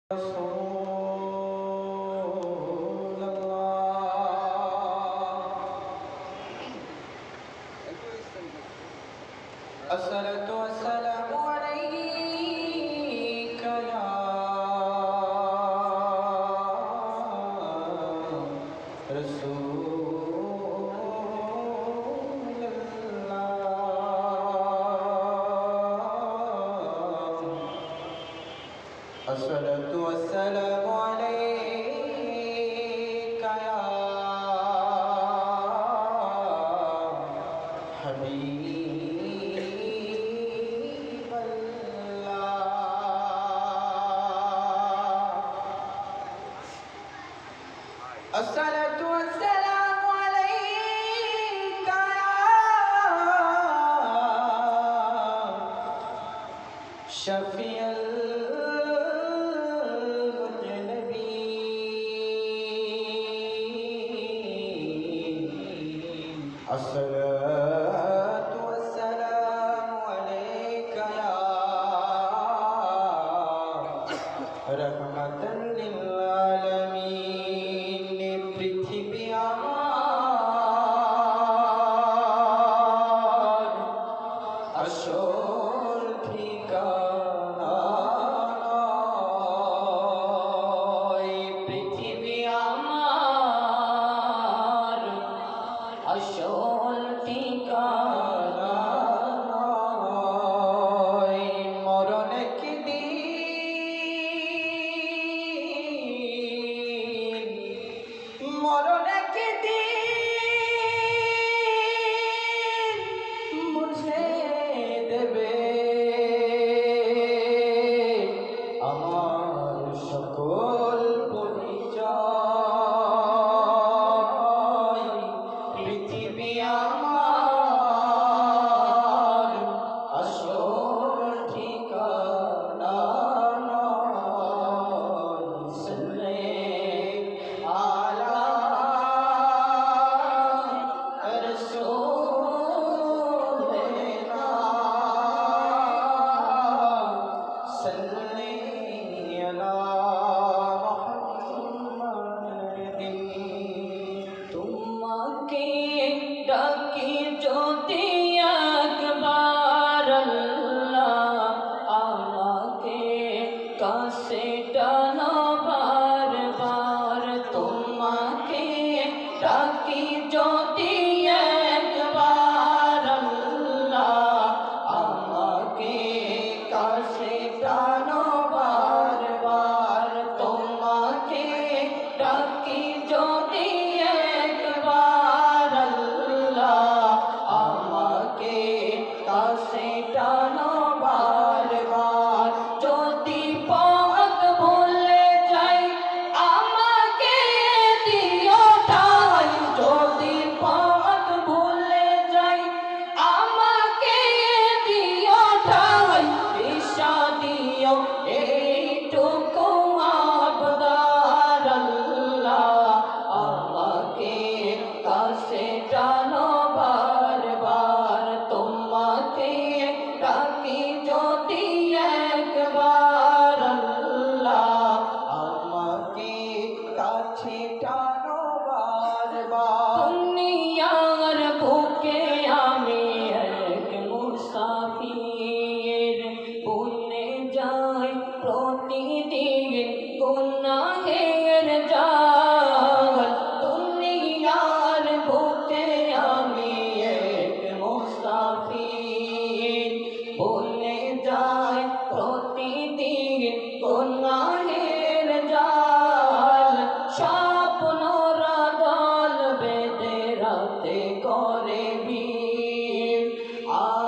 رسول الله الصلاة والسلام عليك يا رسول الله الصلاة والسلام عليك يا حبيب الله الصلاة والسلام عليك يا شفيع الصلاة والسلام عليك يا رحمة للعالمين পৃথিবী আমার আসল ঠিকানা নয় পৃথিবী আমার আসল ঠিকানা নয় মরণ একদিন মরণ একদিন মুছে দেবে আমার সকল পরিচয় পৃথিবী আমার আসল ঠিকানা নয় সাল্লাল্লাহু আলা রাসূলিল্লাহ সাল্লাল্লাহু আলা মুহাম্মাদিন তোমাকে ডাকি যদি একবার আল্লাহ আমাকে কাছে টানো বারবার তোমাকে ডাকি যদি একবার আল্লাহ আমাকে কাছে টানো বারবার তোমাকে ডাকি যদি একবার আল্লাহ আমাকে কাছে টানো বারবার যদি পথ ভুলে যাই আমাকে দিও ঠাই যদি পথ ভুলে যাই আমাকে দিও ঠাই দিশা দিও এইটুকু আবদার আল্লাহ আমাকে কাছে টানো বারবার তোমাকে ডাকি যদি একবার আল্লাহ আমাকে কাছে টানো বারবার দুনিয়ার বুকে আমি এক মুসাফির ভুলে যাই প্রতিদিন গুনাহের জাল দুনিয়ার বুকে আমি এক মুসাফির ভুলে যাই প্রতিদিন গুনাহের জাল স্বপ্নরা দল বেঁধে রাতে করে ভিড়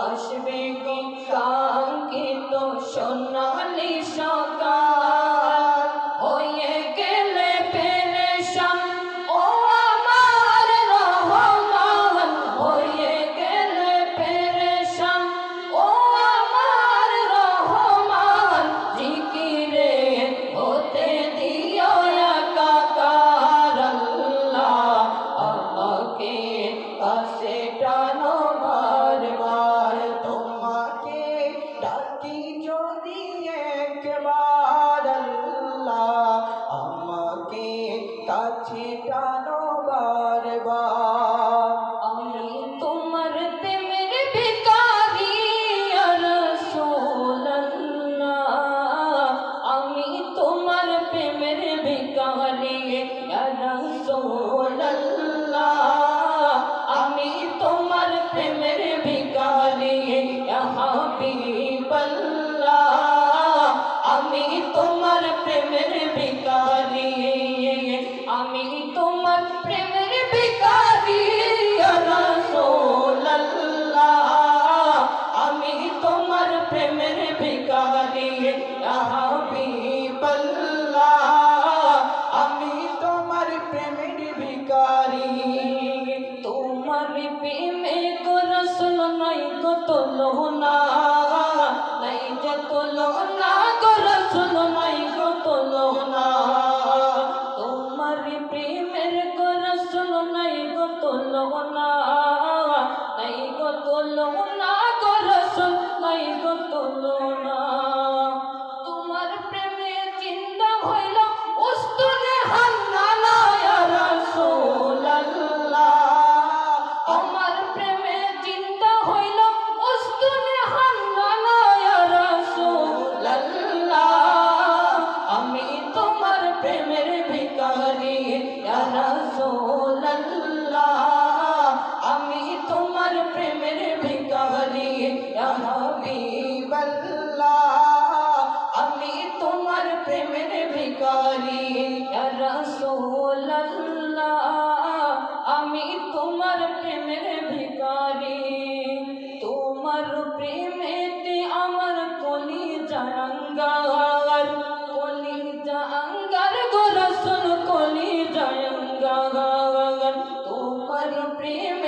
আসবে কি কাঙ্ক্ষিত সোনালি সকাল হয়ে গেল ছিটানো বারবার। আমি তোমার প্রেমের ভিখারি ইয়া রাসূলুল্লাহ, আমি তোমার প্রেমের ভিখারি ইয়া রাসূলুল্লাহ, আমি তোমার প্রেমের ভিখারি ইয়া হাবিবাল্লাহ, আমি তোমার প্রেমের ভিখারি, আমি তোমার প্রেমের ভিখারি ইয়া রাসূলুল্লাহ, আমি তোমার প্রেমের ভিখারি ইয়া হাবিবাল্লাহ, আমি তোমার প্রেমের ভিখারি। তোমার প্রেমে গো রাসূল নাই গো তুলনা, নাই যে তুলনা গো রাসূল নাই গো তুলনা, তোমার প্রেমের গো রাসূল নাই গো তুলনা, নাই গো তুলনা গো রাসূল নাই গো তুলনা। তোমার প্রেমে জিন্দা হইল উস্তুনে হান্নানা ইয়া রাসূলুল্লাহ, আমার প্রেমে জিন্দা হইল উস্তুনে হান্নানা ইয়া রাসূলুল্লাহ, আমি তোমার প্রেমের ভিখারি ইয়া রাসূলুল্লাহ, আমি তোমার প্রেমের ভিখারি ইয়া হাবিবাল্লাহ, আমি তোমার প্রেমের ভিখারি ইয়া রাসূলুল্লাহ, আমি তোমার প্রেমের ভিখারি। তোমার প্রেমেতে আমার কলিজা আঙ্গার, কলিজা আঙ্গার গো রাসূল কলিজা আঙ্গার, তোমার প্রেম